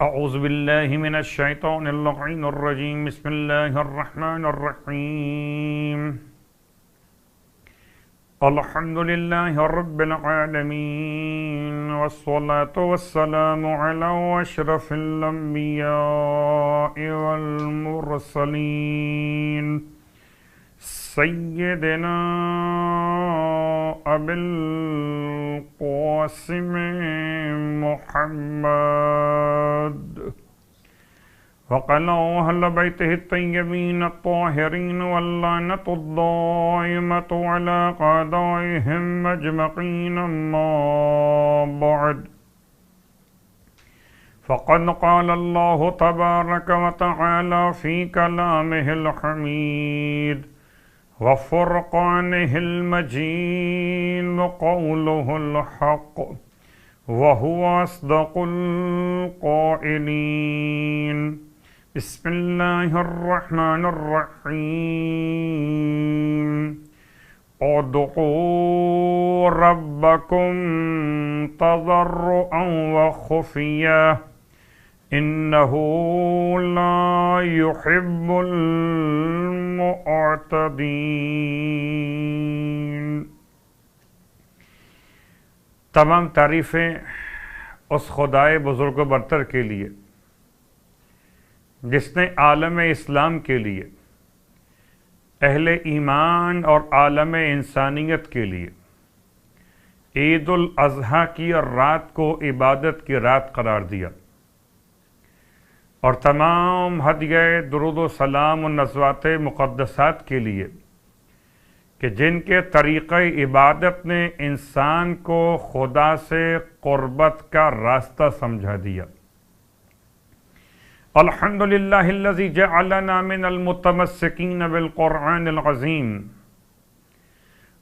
اعوذ باللہ من الشیطان اللعین الرجیم بسم اللہ الرحمن الرحیم الحمد للہ رب العالمین والصلاة والسلام علی اشرف الانبیاء والمرسلین سیدنا ابی القاسم محمد وقال أهل بيته الطيبين الطاهرين واللعنة الدائمة على أعدائهم أجمعين أما بعد فقد قال الله تبارك وتعالى في كلامه الحميد وفرقانه المجيد قوله الحق وهو أصدق القائلين بسم الله الرحمن الرحيم ادعوا ربكم تضرعا وخفيا إنه لا يحب المعتدين۔ تمام تعریفیں اس خدائے بزرگ و برتر کے لیے جس نے عالم اسلام کے لیے، اہل ایمان اور عالم انسانیت کے لیے عید الاضحیٰ کی رات کو عبادت کی رات قرار دیا، اور تمام ہدیہ درود و سلام و نزوات مقدسات کے لیے کہ جن کے طریقہ عبادت نے انسان کو خدا سے قربت کا راستہ سمجھا دیا۔ الحمدللہ الذی جعلنا من المتمسکین بالقرآن العظیم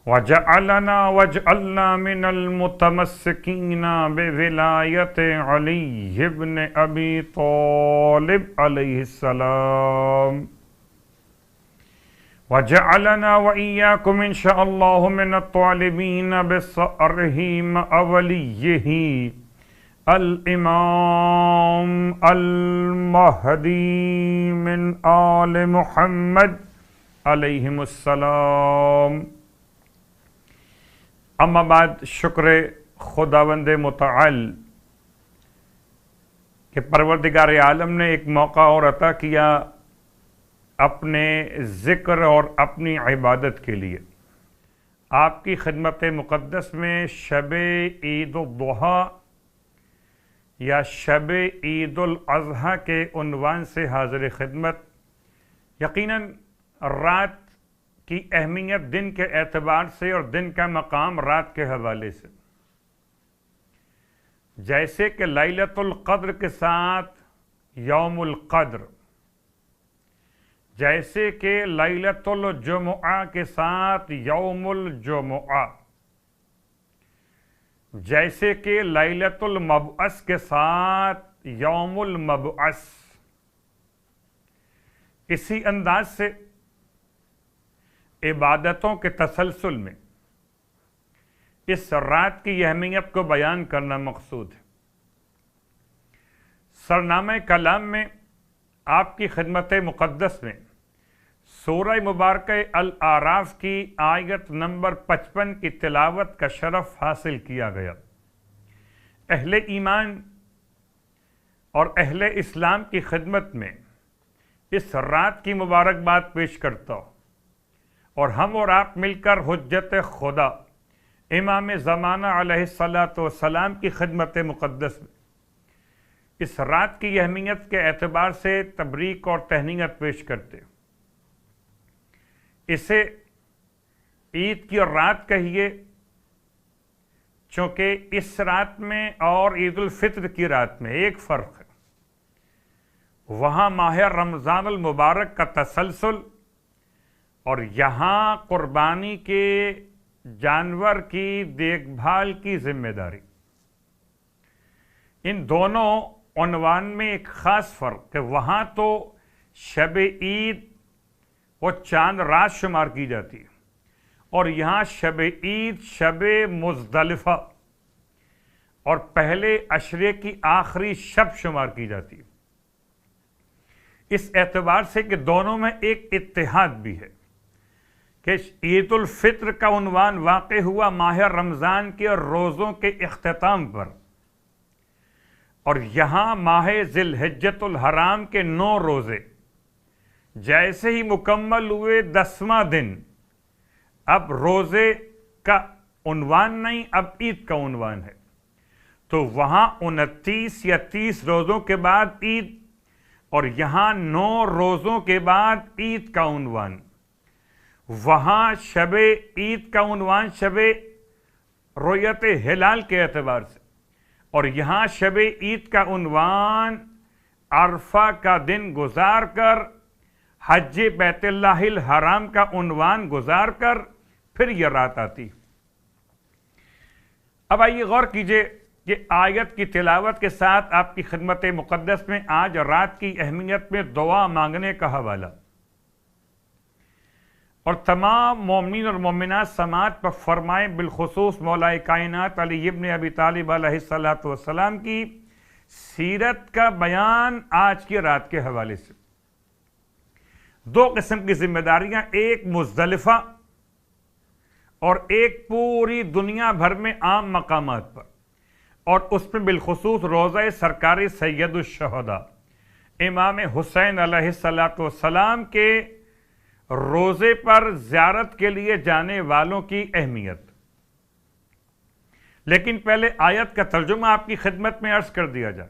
واجعلنا من المتمسکین بولایت علی بن ابی طالب علیہ السلام، وجعلنا وإياكم إن شاء الله من الطالبين بصره أوليه الإمام المهدي من آل محمد علیہم السلام۔ اما بعد، شکر خداوند متعال کہ پروردگار عالم نے ایک موقع اور عطا کیا اپنے ذکر اور اپنی عبادت کے لیے۔ آپ کی خدمت مقدس میں شب عید الضحیٰ یا شب عید الاضحیٰ کے عنوان سے حاضر خدمت۔ یقیناً رات کی اہمیت دن کے اعتبار سے اور دن کا مقام رات کے حوالے سے، جیسے کہ لیلۃ القدر کے ساتھ یوم القدر، جیسے کہ لیلۃ الجمعہ کے ساتھ یوم الجمعہ، جیسے کہ لیلۃ المبعث کے ساتھ یوم المبعث، اسی انداز سے عبادتوں کے تسلسل میں اس رات کی اہمیت کو بیان کرنا مقصود ہے۔ سرنامہ کلام میں آپ کی خدمت مقدس میں سورہ مبارکہ الاعراف کی آیت نمبر 55 کی تلاوت کا شرف حاصل کیا گیا۔ اہل ایمان اور اہل اسلام کی خدمت میں اس رات کی مبارکباد پیش کرتا ہوں، اور ہم اور آپ مل کر حجت خدا امام زمانہ علیہ السلام کی خدمت مقدس میں اس رات کی اہمیت کے اعتبار سے تبریک اور تہنیت پیش کرتے ہیں۔ اسے عید کی رات کہیے چونکہ اس رات میں اور عید الفطر کی رات میں ایک فرق ہے، وہاں ماہ رمضان المبارک کا تسلسل اور یہاں قربانی کے جانور کی دیکھ بھال کی ذمہ داری۔ ان دونوں عنوان میں ایک خاص فرق کہ وہاں تو شب عید وہ چاند رات شمار کی جاتی ہے، اور یہاں شب عید شب مزدلفہ، اور پہلے عشرے کی آخری شب شمار کی جاتی ہے، اس اعتبار سے کہ دونوں میں ایک اتحاد بھی ہے کہ عید الفطر کا عنوان واقع ہوا ماہ رمضان کے روزوں کے اختتام پر، اور یہاں ماہ ذی الحجۃ الحرام کے 9 روزے جیسے ہی مکمل ہوئے 10واں دن اب روزے کا عنوان نہیں، اب عید کا عنوان ہے، تو وہاں 29 یا 30 روزوں کے بعد عید، اور یہاں 9 روزوں کے بعد عید کا عنوان، وہاں شب عید کا عنوان شب رؤیت ہلال کے اعتبار سے، اور یہاں شب عید کا عنوان عرفہ کا دن گزار کر، حج بیت اللہ الحرام کا عنوان گزار کر پھر یہ رات آتی۔ اب آئیے غور کیجئے کہ آیت کی تلاوت کے ساتھ آپ کی خدمت مقدس میں آج رات کی اہمیت میں دعا مانگنے کا حوالہ، اور تمام مومنین اور مومنات سماعت پر فرمائیں، بالخصوص مولا کائنات علی ابن ابی طالب علیہ السلام کی سیرت کا بیان آج کی رات کے حوالے سے۔ 2 قسم کی ذمہ داریاں، ایک مزدلفہ اور ایک پوری دنیا بھر میں عام مقامات پر، اور اس میں بالخصوص روضہ سرکار سید الشہداء امام حسین علیہ السلام کے روزے پر زیارت کے لیے جانے والوں کی اہمیت۔ لیکن پہلے آیت کا ترجمہ آپ کی خدمت میں عرض کر دیا جائے۔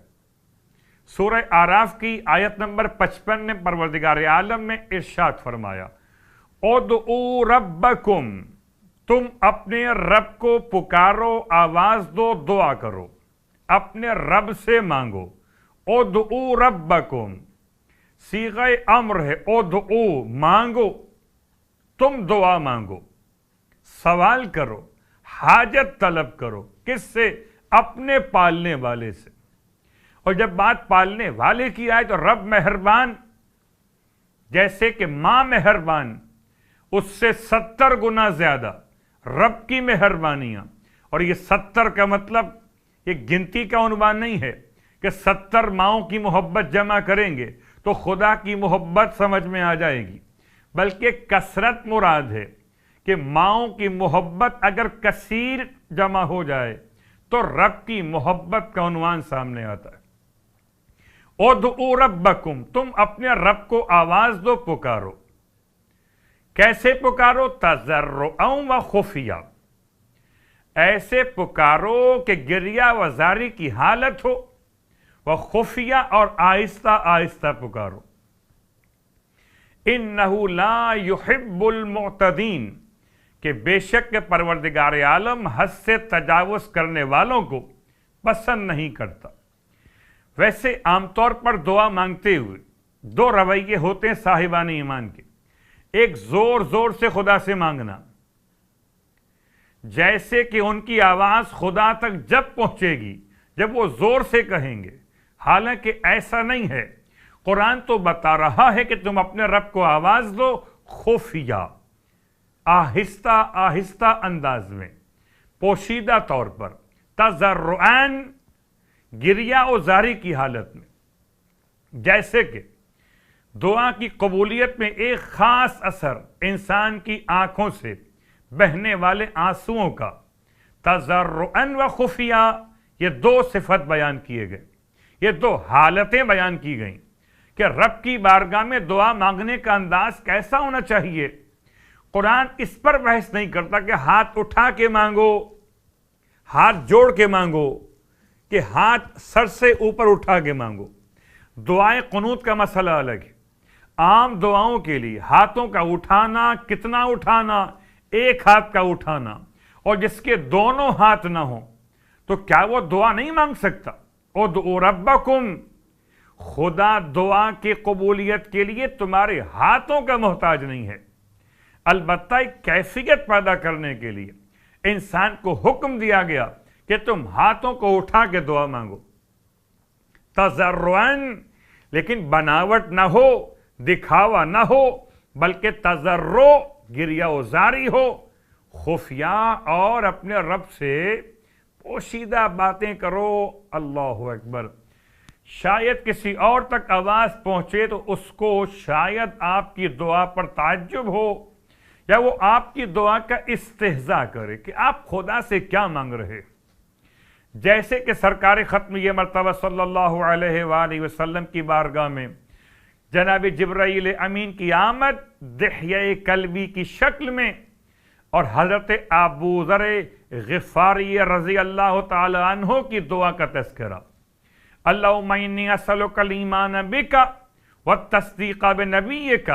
سورہ اعراف کی آیت نمبر 55 میں پروردگار عالم نے ارشاد فرمایا، ادعوا ربکم، تم اپنے رب کو پکارو، آواز دو، دعا کرو، اپنے رب سے مانگو۔ ادعوا ربکم صیغہ امر ہے، ادعو مانگو، تم دعا مانگو، سوال کرو، حاجت طلب کرو، کس سے؟ اپنے پالنے والے سے۔ اور جب بات پالنے والے کی آئے تو رب مہربان، جیسے کہ ماں مہربان، اس سے 70 گنا زیادہ رب کی مہربانیاں۔ اور یہ 70 کا مطلب یہ گنتی کا عنوان نہیں ہے کہ 70 ماؤں کی محبت جمع کریں گے تو خدا کی محبت سمجھ میں آ جائے گی، بلکہ کثرت مراد ہے کہ ماؤں کی محبت اگر کثیر جمع ہو جائے تو رب کی محبت کا عنوان سامنے آتا ہے۔ ادعوا ربکم، تم اپنے رب کو آواز دو، پکارو۔ کیسے پکارو؟ تضرعا و خفیہ، ایسے پکارو کہ گریہ و زاری کی حالت ہو، و خفیہ اور آہستہ آہستہ پکارو۔ انہ لا یحب المعتدین، کہ بے شک کہ پروردگار عالم حد سے تجاوز کرنے والوں کو پسند نہیں کرتا۔ ویسے عام طور پر دعا مانگتے ہوئے 2 رویے ہوتے ہیں صاحبان ایمان کے۔ ایک زور زور سے خدا سے مانگنا، جیسے کہ ان کی آواز خدا تک جب پہنچے گی جب وہ زور سے کہیں گے، حالانکہ ایسا نہیں ہے۔ قرآن تو بتا رہا ہے کہ تم اپنے رب کو آواز دو، خفیہ، آہستہ آہستہ انداز میں، پوشیدہ طور پر، تضرعاً، گریہ و زاری کی حالت میں۔ جیسے کہ دعا کی قبولیت میں ایک خاص اثر انسان کی آنکھوں سے بہنے والے آنسوؤں کا، تضرعاً و خفیہ، یہ 2 صفت بیان کیے گئے، یہ 2 حالتیں بیان کی گئیں کہ رب کی بارگاہ میں دعا مانگنے کا انداز کیسا ہونا چاہیے۔ قرآن اس پر بحث نہیں کرتا کہ ہاتھ اٹھا کے مانگو، ہاتھ جوڑ کے مانگو، کہ ہاتھ سر سے اوپر اٹھا کے مانگو۔ دعائے قنوت کا مسئلہ الگ ہے۔ عام دعاؤں کے لیے ہاتھوں کا اٹھانا، کتنا اٹھانا؟ ایک ہاتھ کا اٹھانا، اور جس کے دونوں ہاتھ نہ ہوں تو کیا وہ دعا نہیں مانگ سکتا؟ ادعوا ربکم، خدا دعا کی قبولیت کے لیے تمہارے ہاتھوں کا محتاج نہیں ہے، البتہ ایک کیفیت پیدا کرنے کے لیے انسان کو حکم دیا گیا کہ تم ہاتھوں کو اٹھا کے دعا مانگو، تضرعاً، لیکن بناوٹ نہ ہو، دکھاوا نہ ہو، بلکہ تضرع، گریہ و زاری ہو، خفیہ، اور اپنے رب سے پوشیدہ باتیں کرو، اللہ اکبر، شاید کسی اور تک آواز پہنچے تو اس کو شاید آپ کی دعا پر تعجب ہو، یا وہ آپ کی دعا کا استہزاء کرے کہ آپ خدا سے کیا مانگ رہے۔ جیسے کہ سرکار ختم یہ مرتبہ صلی اللہ علیہ وآلہ وسلم کی بارگاہ میں جناب جبرائیل امین کی آمد دحیہ کلبی کی شکل میں، اور حضرت ابو ذر غفاری رضی اللہ تعالی عنہ کی دعا کا تذکرہ، اللہم انی اسألک الایمان بک والتصدیق بنبیک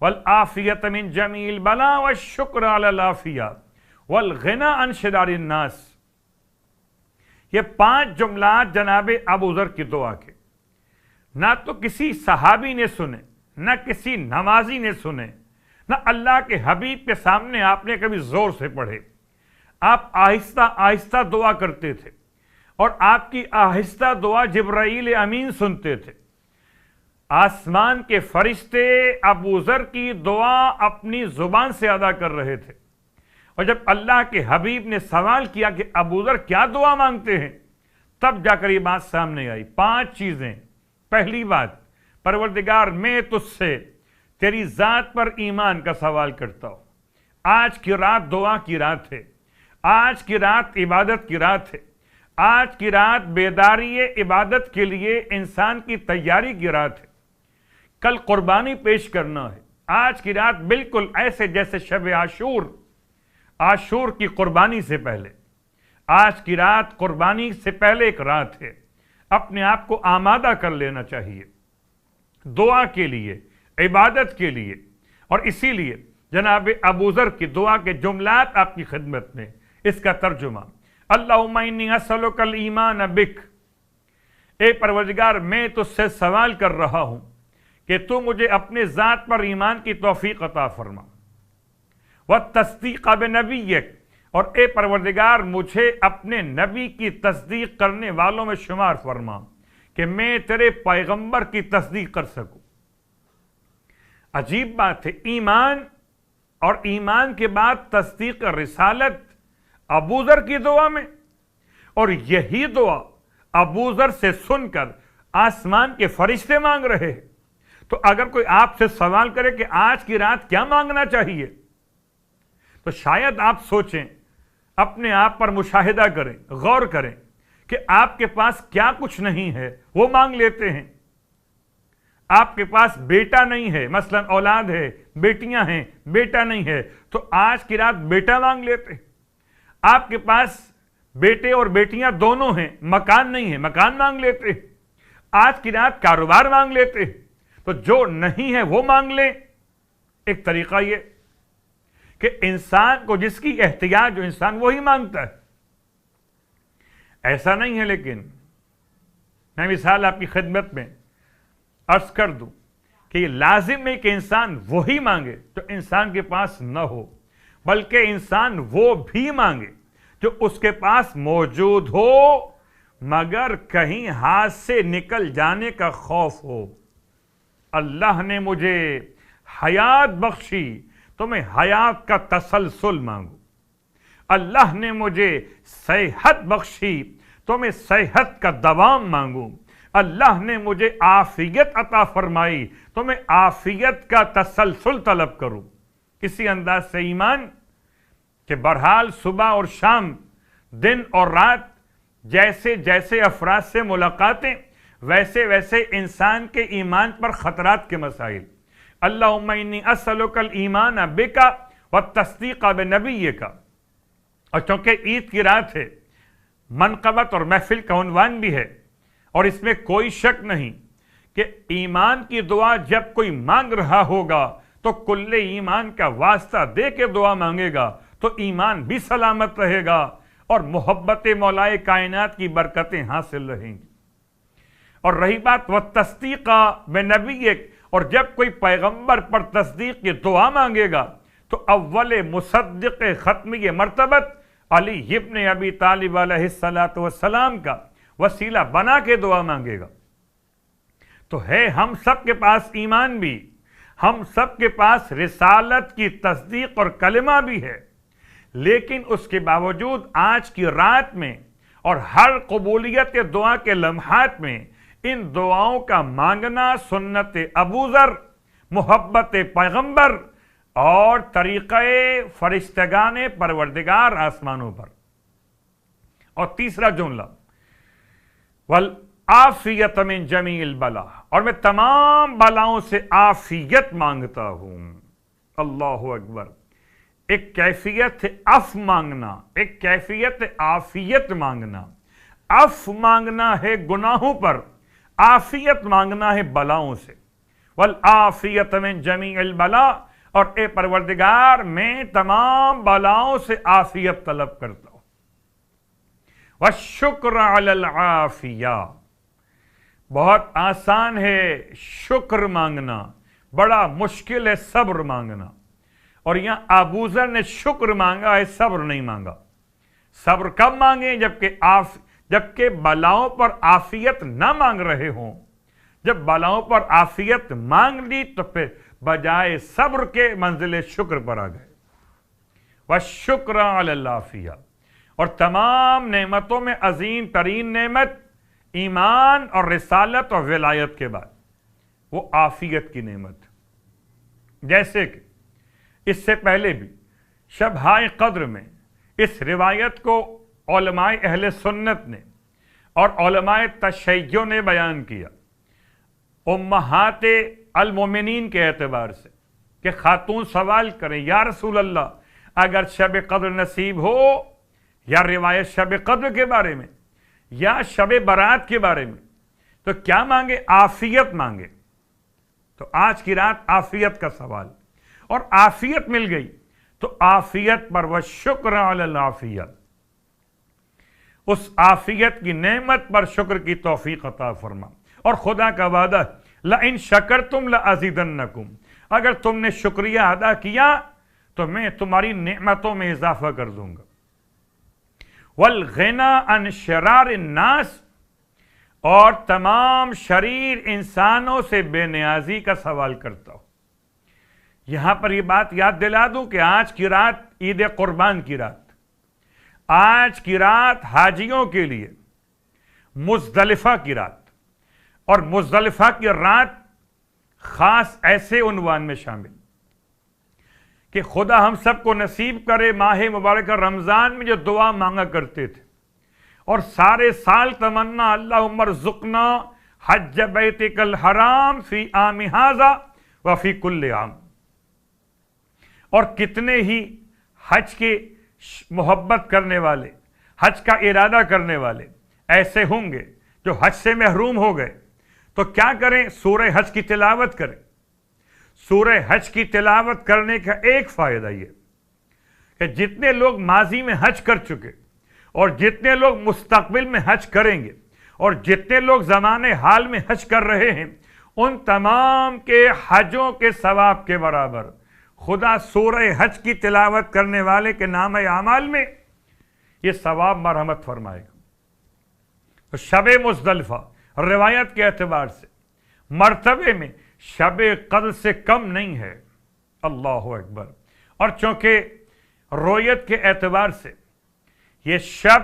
والعافیت من جمیع البلاء والشکر علی العافیہ والغنی عن شرار الناس۔ یہ 5 جملات جناب ابو ذر کی دعا کے نہ تو کسی صحابی نے سنے، نہ کسی نمازی نے سنے، نہ اللہ کے حبیب کے سامنے آپ نے کبھی زور سے پڑھے۔ آپ آہستہ آہستہ دعا کرتے تھے، اور آپ کی آہستہ دعا جبرائیل امین سنتے تھے۔ آسمان کے فرشتے ابو ذر کی دعا اپنی زبان سے ادا کر رہے تھے، اور جب اللہ کے حبیب نے سوال کیا کہ ابو ذر کیا دعا مانگتے ہیں، تب جا کر یہ بات سامنے آئی۔ 5 چیزیں۔ پہلی بات، پروردگار میں تجھ سے تیری ذات پر ایمان کا سوال کرتا ہوں۔ آج کی رات دعا کی رات ہے، آج کی رات عبادت کی رات ہے، آج کی رات بیداری عبادت کے لیے انسان کی تیاری کی رات ہے، کل قربانی پیش کرنا ہے۔ آج کی رات بالکل ایسے جیسے شب عاشور کی قربانی سے پہلے، آج کی رات قربانی سے پہلے ایک رات ہے، اپنے آپ کو آمادہ کر لینا چاہیے دعا کے لیے، عبادت کے لیے۔ اور اسی لیے جناب ابو ذر کی دعا کے جملات آپ کی خدمت میں، اس کا ترجمہ، اللہم انی اسألک الایمان بک، اے پروردگار میں تجھ سے سوال کر رہا ہوں کہ تو مجھے اپنے ذات پر ایمان کی توفیق عطا فرما، والتصدیق بنبیک، اور اے پروردگار مجھے اپنے نبی کی تصدیق کرنے والوں میں شمار فرما کہ میں تیرے پیغمبر کی تصدیق کر سکوں۔ عجیب بات ہے، ایمان اور ایمان کے بعد تصدیق رسالت ابو ذر کی دعا میں، اور یہی دعا ابو ذر سے سن کر آسمان کے فرشتے مانگ رہے ہیں۔ تو اگر کوئی آپ سے سوال کرے کہ آج کی رات کیا مانگنا چاہیے، تو شاید آپ سوچیں، اپنے آپ پر مشاہدہ کریں، غور کریں کہ آپ کے پاس کیا کچھ نہیں ہے وہ مانگ لیتے ہیں۔ آپ کے پاس بیٹا نہیں ہے، مثلا اولاد ہے، بیٹیاں ہیں، بیٹا نہیں ہے، تو آج کی رات بیٹا مانگ لیتے ہیں۔ آپ کے پاس بیٹے اور بیٹیاں دونوں ہیں، مکان نہیں ہے، مکان مانگ لیتے ہیں۔ آج کی رات کاروبار مانگ لیتے ہیں۔ تو جو نہیں ہے وہ مانگ لیں۔ ایک طریقہ یہ کہ انسان کو جس کی احتیاج ہو انسان وہی مانگتا ہے، ایسا نہیں ہے۔ لیکن میں مثال آپ کی خدمت میں عرض کر دوں کہ یہ لازم ہے کہ انسان وہی مانگے جو انسان کے پاس نہ ہو، بلکہ انسان وہ بھی مانگے جو اس کے پاس موجود ہو، مگر کہیں ہاتھ سے نکل جانے کا خوف ہو۔ اللہ نے مجھے حیات بخشی تو میں حیات کا تسلسل مانگوں، اللہ نے مجھے صحت بخشی تو میں صحت کا دوام مانگوں، اللہ نے مجھے عافیت عطا فرمائی تو میں عافیت کا تسلسل طلب کروں۔ کسی انداز سے ایمان کہ بہرحال صبح اور شام، دن اور رات، جیسے جیسے افراد سے ملاقاتیں، ویسے ویسے انسان کے ایمان پر خطرات کے مسائل۔ اللہم انی اسألک الایمان بک والتصدیق بنبیک۔ اور چونکہ عید کی رات ہے، منقبت اور محفل کا عنوان بھی ہے، اور اس میں کوئی شک نہیں کہ ایمان کی دعا جب کوئی مانگ رہا ہوگا تو کل ایمان کا واسطہ دے کے دعا مانگے گا تو ایمان بھی سلامت رہے گا اور محبت مولائے کائنات کی برکتیں حاصل رہیں گی۔ اور رہی بات والتصدیق بنبیک، اور جب کوئی پیغمبر پر تصدیق کی دعا مانگے گا تو اول مصدق ختمی مرتبت علی ابن ابی طالب علیہ السلام کا وسیلہ بنا کے دعا مانگے گا۔ تو ہے ہم سب کے پاس ایمان بھی، ہم سب کے پاس رسالت کی تصدیق اور کلمہ بھی ہے، لیکن اس کے باوجود آج کی رات میں اور ہر قبولیت کے دعا کے لمحات میں ان دعاؤں کا مانگنا سنت ابوذر، محبت پیغمبر اور طریقہ فرشتگان پروردگار آسمانوں پر۔ اور تیسرا جملہ والعافیت من جمیع البلا، اور میں تمام بلاؤں سے عافیت مانگتا ہوں۔ اللہ اکبر۔ ایک کیفیت ہے عف مانگنا، ایک کیفیت ہے عافیت مانگنا۔ عف مانگنا ہے گناہوں پر، عافیت مانگنا ہے بلاؤں سے۔ والعافیت من جمیع البلا، اور اے پروردگار میں تمام بلاؤں سے عافیت طلب کرتا ہوں۔ والشکر علی العافیہ، بہت آسان ہے شکر مانگنا، بڑا مشکل ہے صبر مانگنا۔ اور یہاں ابوذر نے شکر مانگا ہے، صبر نہیں مانگا۔ صبر کب مانگیں؟ جبکہ بلاؤں پر عافیت نہ مانگ رہے ہوں۔ جب بلاؤں پر عافیت مانگ لی تو پھر بجائے صبر کے منزل شکر پر آ گئے۔ والشکر علی العافیہ، اور تمام نعمتوں میں عظیم ترین نعمت ایمان اور رسالت اور ولایت کے بعد وہ عافیت کی نعمت، جیسے کہ اس سے پہلے بھی شبہائے قدر میں اس روایت کو علماء اہل سنت نے اور علماء تشیع نے بیان کیا، امہات المومنین کے اعتبار سے، کہ خاتون سوال کریں یا رسول اللہ اگر شب قدر نصیب ہو، یا روایت شب قدر کے بارے میں یا شب برات کے بارے میں، تو کیا مانگے؟ عافیت مانگے۔ تو آج کی رات عافیت کا سوال، اور عافیت مل گئی تو عافیت پر والشکر علی العافیہ، اس عافیت کی نعمت پر شکر کی توفیق عطا فرما۔ اور خدا کا وعدہ لئن شکرتم لازیدنکم، اگر تم نے شکریہ ادا کیا تو میں تمہاری نعمتوں میں اضافہ کر دوں گا۔ والغنا عن شرار الناس، اور تمام شریر انسانوں سے بے نیازی کا سوال کرتا ہوں۔ یہاں پر یہ بات یاد دلا دوں کہ آج کی رات عید قربان کی رات، آج کی رات حاجیوں کے لیے مزدلفہ کی رات، اور مزدلفہ کی رات خاص ایسے عنوان میں شامل کہ خدا ہم سب کو نصیب کرے ماہ مبارکہ رمضان میں جو دعا مانگا کرتے تھے، اور سارے سال تمنا اللہم ارزقنا حج بیتک الحرام فی عام ھذا وفی کل عام۔ اور کتنے ہی حج کے محبت کرنے والے، حج کا ارادہ کرنے والے ایسے ہوں گے جو حج سے محروم ہو گئے، تو کیا کریں؟ سورہ حج کی تلاوت کریں۔ سورہ حج کی تلاوت کرنے کا ایک فائدہ یہ کہ جتنے لوگ ماضی میں حج کر چکے، اور جتنے لوگ مستقبل میں حج کریں گے، اور جتنے لوگ زمانے حال میں حج کر رہے ہیں، ان تمام کے حجوں کے ثواب کے برابر خدا سورہ حج کی تلاوت کرنے والے کے نام اعمال میں یہ ثواب مرحمت فرمائے گا۔ تو شب مزدلفہ روایت کے اعتبار سے مرتبے میں شب قدر سے کم نہیں ہے۔ اللہ اکبر۔ اور چونکہ رویت کے اعتبار سے یہ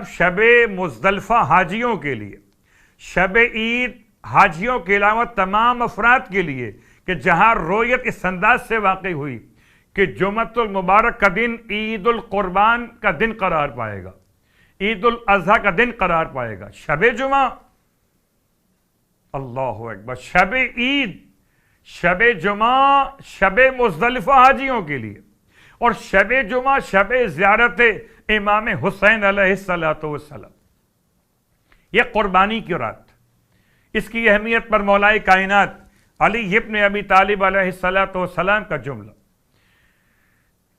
شب مزدلفہ حاجیوں کے لیے، شب عید حاجیوں کے علاوہ تمام افراد کے لیے، کہ جہاں رویت اس انداز سے واقع ہوئی کہ جمعۃ المبارک کا دن عید القربان کا دن قرار پائے گا، عید الاضحیٰ کا دن قرار پائے گا، شب جمعہ، اللہ اکبر، شب عید، شب جمعہ، شب مزدلفہ حاجیوں کے لیے، اور شب جمعہ شب زیارت امام حسین علیہ السلام، یہ قربانی کی رات۔ اس کی اہمیت پر مولا کائنات علی ابن ابی طالب علیہ السلام کا جملہ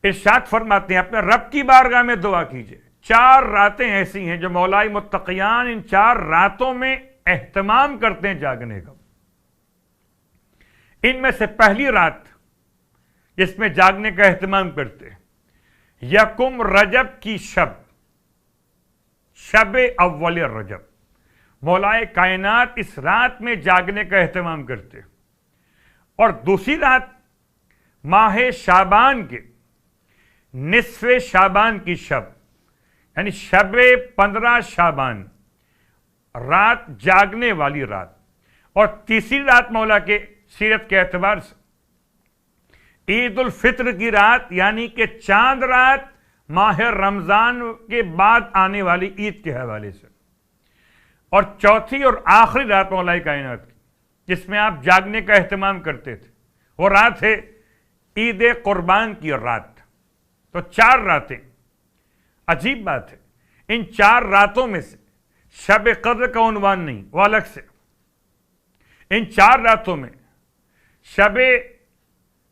ارشاد فرماتے ہیں، اپنے رب کی بارگاہ میں دعا کیجئے۔ 4 راتیں ایسی ہیں جو مولا متقیان ان 4 راتوں میں اہتمام کرتے ہیں جاگنے کا۔ ان میں سے پہلی رات جس میں جاگنے کا اہتمام کرتے ہیں، یکم رجب کی شب اول رجب، مولا کائنات اس رات میں جاگنے کا اہتمام کرتے ہیں۔ اور دوسری رات ماہ شعبان کے نصف شعبان کی شب، یعنی شب 15 شعبان، رات جاگنے والی رات، اور تیسری رات مولا کے سیرت کے اعتبار سے عید الفطر کی رات، یعنی کہ چاند رات ماہ رمضان کے بعد آنے والی عید کے حوالے سے، اور چوتھی اور آخری رات مولا کائنات کی جس میں آپ جاگنے کا اہتمام کرتے تھے، وہ رات ہے عید قربان کی رات۔ تو 4 راتیں، عجیب بات ہے، ان 4 راتوں میں سے شب قدر کا عنوان نہیں، وہ الگ سے۔ ان 4 راتوں میں شب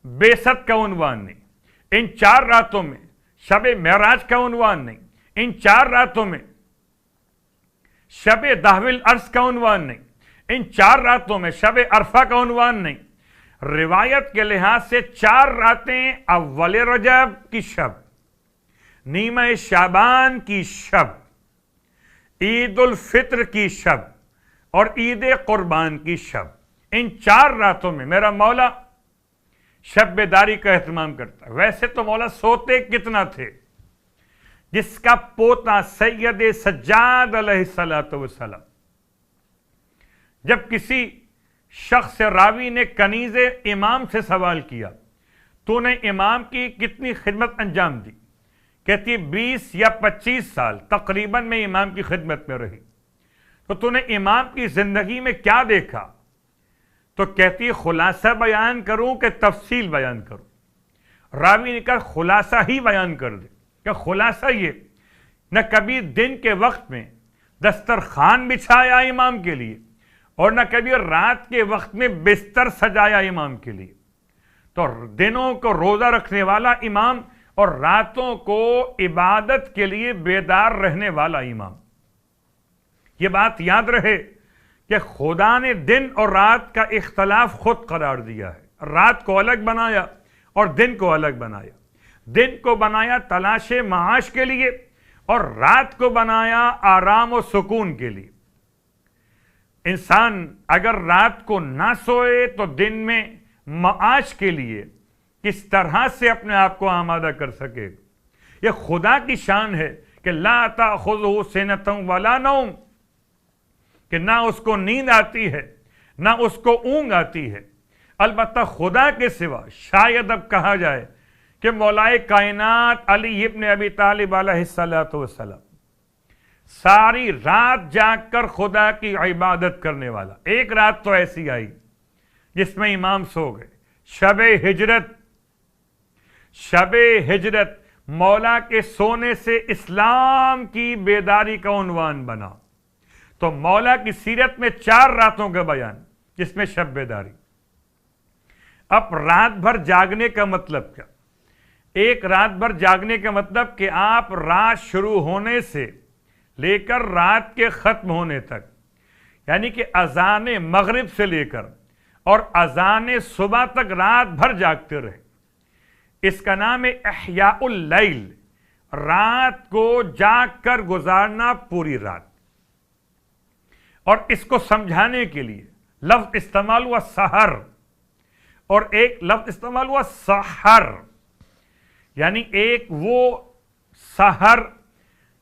بعثت کا عنوان نہیں، ان 4 راتوں میں شب معراج کا عنوان نہیں، ان 4 راتوں میں شب دہو العرش کا عنوان نہیں، ان 4 راتوں میں شب عرفہ کا عنوان نہیں۔ روایت کے لحاظ سے 4 راتیں اول رجب کی شب، نیمہ شعبان کی شب، عید الفطر کی شب اور عید قربان کی شب، ان 4 راتوں میں میرا مولا شب بیداری کا اہتمام کرتا ہے۔ ویسے تو مولا سوتے کتنا تھے، جس کا پوتا سید سجاد علیہ السلام جب کسی شخص راوی نے کنیز امام سے سوال کیا تو نے امام کی کتنی خدمت انجام دی، کہتی 20 یا 25 سال تقریباً میں امام کی خدمت میں رہی، تو نے امام کی زندگی میں کیا دیکھا؟ تو کہتی خلاصہ بیان کروں کہ تفصیل بیان کروں؟ راوی نے کہا خلاصہ ہی بیان کر دے، کہ خلاصہ یہ نہ کبھی دن کے وقت میں دسترخوان بچھایا امام کے لیے اور نہ کبھی رات کے وقت میں بستر سجایا امام کے لیے، تو دنوں کو روزہ رکھنے والا امام اور راتوں کو عبادت کے لیے بیدار رہنے والا امام۔ یہ بات یاد رہے کہ خدا نے دن اور رات کا اختلاف خود قرار دیا ہے، رات کو الگ بنایا اور دن کو الگ بنایا۔ دن کو بنایا تلاش معاش کے لیے اور رات کو بنایا آرام و سکون کے لیے۔ انسان اگر رات کو نہ سوئے تو دن میں معاش کے لیے کس طرح سے اپنے آپ کو آمادہ کر سکے؟ یہ خدا کی شان ہے کہ لا تأخذہ سنۃ ولا نوم، کہ نہ اس کو نیند آتی ہے نہ اس کو اونگ آتی ہے۔ البتہ خدا کے سوا شاید اب کہا جائے کہ مولائے کائنات علی ابن ابی طالب علیہ السلام ساری رات جاگ کر خدا کی عبادت کرنے والا۔ ایک رات تو ایسی آئی جس میں امام سو گئے، شب ہجرت۔ شب ہجرت مولا کے سونے سے اسلام کی بیداری کا عنوان بنا۔ تو مولا کی سیرت میں 4 راتوں کا بیان، جس میں شب بیداری۔ اب رات بھر جاگنے کا مطلب کیا؟ ایک رات بھر جاگنے کا مطلب کہ آپ رات شروع ہونے سے لے کر رات کے ختم ہونے تک، یعنی کہ اذان مغرب سے لے کر اور اذان صبح تک رات بھر جاگتے رہے۔ اس کا نام ہے احیاء اللیل، رات کو جاگ کر گزارنا پوری رات۔ اور اس کو سمجھانے کے لیے لفظ استعمال ہوا سحر، اور ایک لفظ استعمال ہوا سحر، یعنی ایک وہ سحر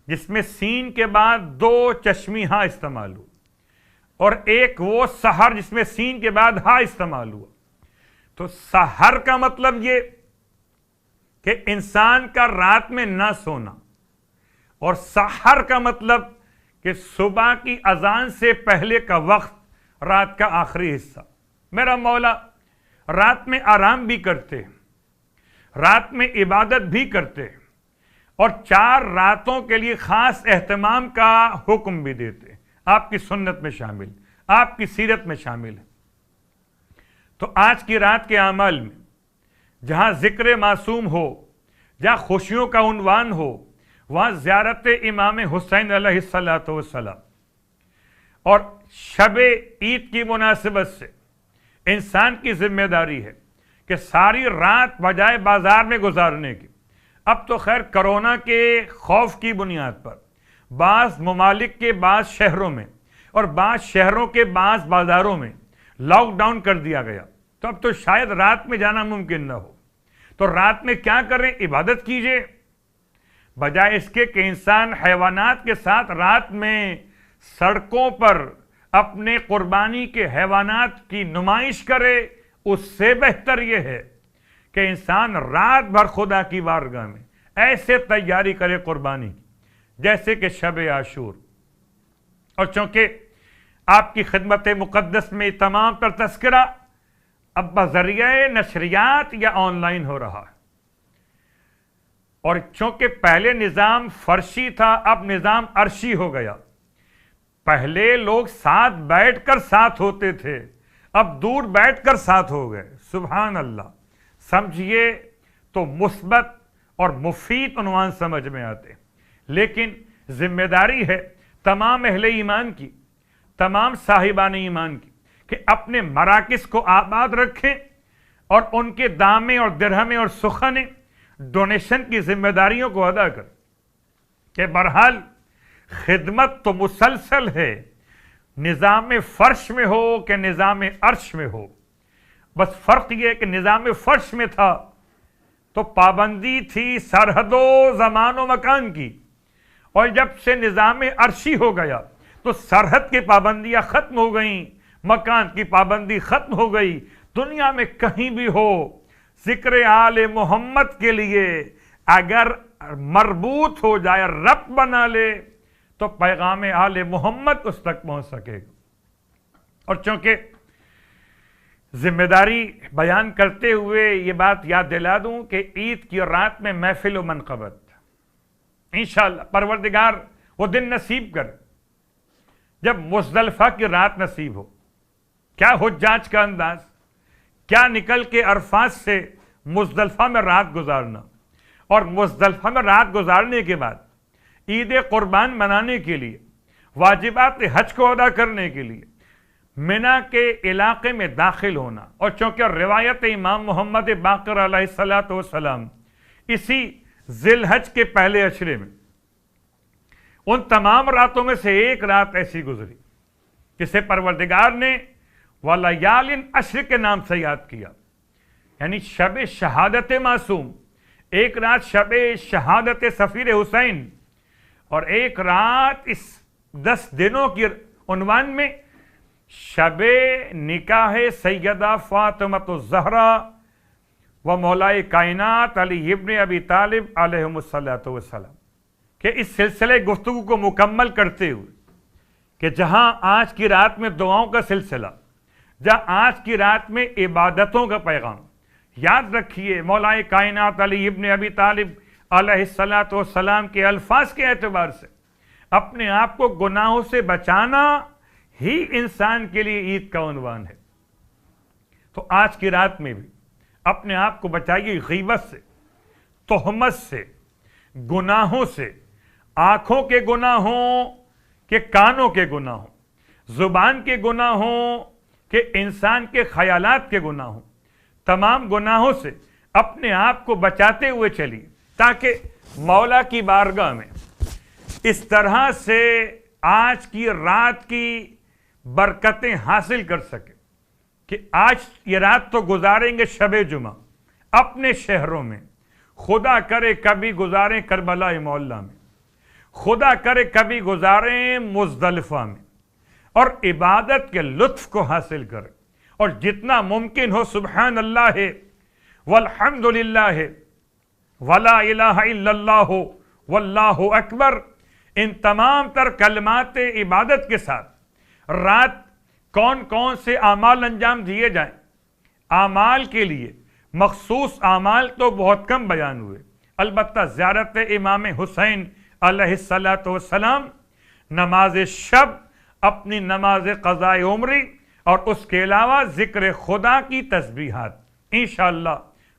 جس میں سین کے بعد 2 چشمی ہاں استعمال ہوا، اور ایک وہ سحر جس میں سین کے بعد ہاں استعمال ہوا۔ تو سحر کا مطلب یہ کہ انسان کا رات میں نہ سونا، اور سحر کا مطلب کہ صبح کی اذان سے پہلے کا وقت، رات کا آخری حصہ۔ میرا مولا رات میں آرام بھی کرتے، رات میں عبادت بھی کرتے، اور 4 راتوں کے لیے خاص اہتمام کا حکم بھی دیتے، آپ کی سنت میں شامل، آپ کی سیرت میں شامل ہے۔ تو آج کی رات کے اعمال میں جہاں ذکر معصوم ہو، جہاں خوشیوں کا عنوان ہو، وہاں زیارت امام حسین علیہ السلام اور شب عید کی مناسبت سے انسان کی ذمہ داری ہے کہ ساری رات بجائے بازار میں گزارنے کی، اب تو خیر کرونا کے خوف کی بنیاد پر بعض ممالک کے بعض شہروں میں اور بعض شہروں کے بعض بازاروں میں لاک ڈاؤن کر دیا گیا، تو اب تو شاید رات میں جانا ممکن نہ ہو۔ تو رات میں کیا کریں؟ عبادت کیجئے، بجائے اس کے کہ انسان حیوانات کے ساتھ رات میں سڑکوں پر اپنے قربانی کے حیوانات کی نمائش کرے، اس سے بہتر یہ ہے کہ انسان رات بھر خدا کی بارگاہ میں ایسے تیاری کرے قربانی کی جیسے کہ شب عاشور۔ اور چونکہ آپ کی خدمت مقدس میں تمام تر تذکرہ اب بذریعہ نشریات یا آن لائن ہو رہا ہے، اور چونکہ پہلے نظام فرشی تھا، اب نظام عرشی ہو گیا۔ پہلے لوگ ساتھ بیٹھ کر ساتھ ہوتے تھے، اب دور بیٹھ کر ساتھ ہو گئے۔ سبحان اللہ! سمجھیے تو مثبت اور مفید عنوان سمجھ میں آتے، لیکن ذمہ داری ہے تمام اہل ایمان کی، تمام صاحبان ایمان کی، کہ اپنے مراکز کو آباد رکھیں اور ان کے دامے اور درہمیں اور سخنیں ڈونیشن کی ذمہ داریوں کو ادا کر، کہ بہرحال خدمت تو مسلسل ہے، نظام فرش میں ہو کہ نظام عرش میں ہو۔ بس فرق یہ کہ نظام فرش میں تھا تو پابندی تھی سرحد و زمان و مکان کی، اور جب سے نظام عرشی ہو گیا تو سرحد کی پابندیاں ختم ہو گئیں، مکان کی پابندی ختم ہو گئی۔ دنیا میں کہیں بھی ہو، ذکر آل محمد کے لیے اگر مربوط ہو جائے، ربط بنا لے، تو پیغام آل محمد اس تک پہنچ سکے گا۔ اور چونکہ ذمہ داری بیان کرتے ہوئے یہ بات یاد دلا دوں کہ عید کی رات میں محفل و منقبت انشاءاللہ پروردگار وہ دن نصیب کر جب مزدلفہ کی رات نصیب ہو۔ کیا حجاج کا انداز، کیا نکل کے عرفات سے مزدلفہ میں رات گزارنا، اور مزدلفہ میں رات گزارنے کے بعد عید قربان منانے کے لیے، واجبات حج کو ادا کرنے کے لیے منی کے علاقے میں داخل ہونا۔ اور چونکہ روایت امام محمد باقر علیہ الصلوۃ والسلام اسی ذی الحج کے پہلے عشرے میں، ان تمام راتوں میں سے ایک رات ایسی گزری جسے پروردگار نے وَلَيَالٍ عَشْرٍ کے نام سے یاد کیا، یعنی شب شہادت معصوم، ایک رات شب شہادت سفیر حسین، اور ایک رات اس 10 دنوں کی عنوان میں شب نکاح سیدہ فاطمۃ الزہرا و مولائے کائنات علی ابن ابی طالب علیہم الصلوۃ والسلام کہ اس سلسلے گفتگو کو مکمل کرتے ہوئے کہ جہاں آج کی رات میں دعاؤں کا سلسلہ، جہاں آج کی رات میں عبادتوں کا پیغام، یاد رکھیے مولائے کائنات علی ابن ابی طالب علیہ الصلوۃ والسلام کے الفاظ کے اعتبار سے اپنے آپ کو گناہوں سے بچانا ہی انسان کے لیے عید کا عنوان ہے۔ تو آج کی رات میں بھی اپنے آپ کو بچائیے غیبت سے، تہمت سے، گناہوں سے، آنکھوں کے گناہوں کہ کانوں کے گناہوں، زبان کے گناہوں کہ انسان کے خیالات کے گناہوں، تمام گناہوں سے اپنے آپ کو بچاتے ہوئے چلیے، تاکہ مولا کی بارگاہ میں اس طرح سے آج کی رات کی برکتیں حاصل کر سکے کہ آج یہ رات تو گزاریں گے شب جمعہ اپنے شہروں میں، خدا کرے کبھی گزاریں کربلا معلیٰ میں، خدا کرے کبھی گزاریں مزدلفہ میں، اور عبادت کے لطف کو حاصل کریں، اور جتنا ممکن ہو سبحان اللہ والحمد للہ ولا الہ الا اللہ واللہ اکبر، ان تمام تر کلمات عبادت کے ساتھ رات کون کون سے اعمال انجام دیے جائیں۔ اعمال کے لیے مخصوص اعمال تو بہت کم بیان ہوئے، البتہ زیارت امام حسین علیہ الصلوۃ والسلام، نماز شب، اپنی نماز قضاء عمری، اور اس کے علاوہ ذکر خدا کی تسبیحات۔ انشاءاللہ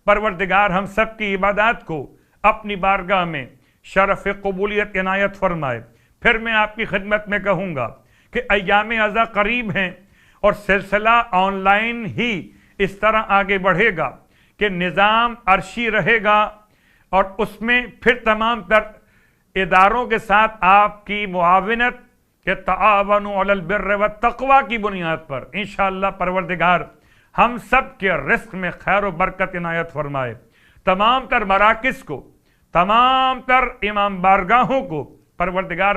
پروردگار ہم سب کی عبادات کو اپنی بارگاہ میں شرف قبولیت عنایت فرمائے۔ پھر میں آپ کی خدمت میں کہوں گا کہ ایام عزا قریب ہیں، اور سلسلہ آن لائن ہی اس طرح آگے بڑھے گا کہ نظام عرشی رہے گا، اور اس میں پھر تمام تر اداروں کے ساتھ آپ کی معاونت کہ تعاونوا علی البر والتقوی کی بنیاد پر انشاءاللہ پروردگار ہم سب کے رزق میں خیر و برکت عنایت فرمائے۔ تمام تر مراکز کو، تمام تر امام بارگاہوں کو پروردگار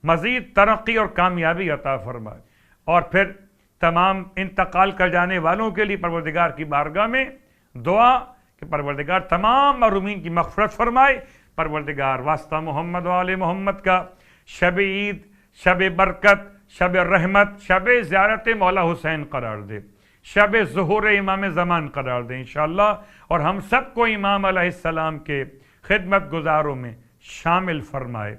مزید ترقی اور کامیابی عطا فرمائے، اور پھر تمام انتقال کر جانے والوں کے لیے پروردگار کی بارگاہ میں دعا کہ پروردگار تمام محرومین کی مغفرت فرمائے، پروردگار واسطہ محمد و آل محمد کا شب عید، شب برکت، شب رحمت، شب زیارت مولا حسین قرار دے، شب ظہور امام زمان قرار دے انشاءاللہ، اور ہم سب کو امام علیہ السلام کے خدمت گزاروں میں شامل فرمائے۔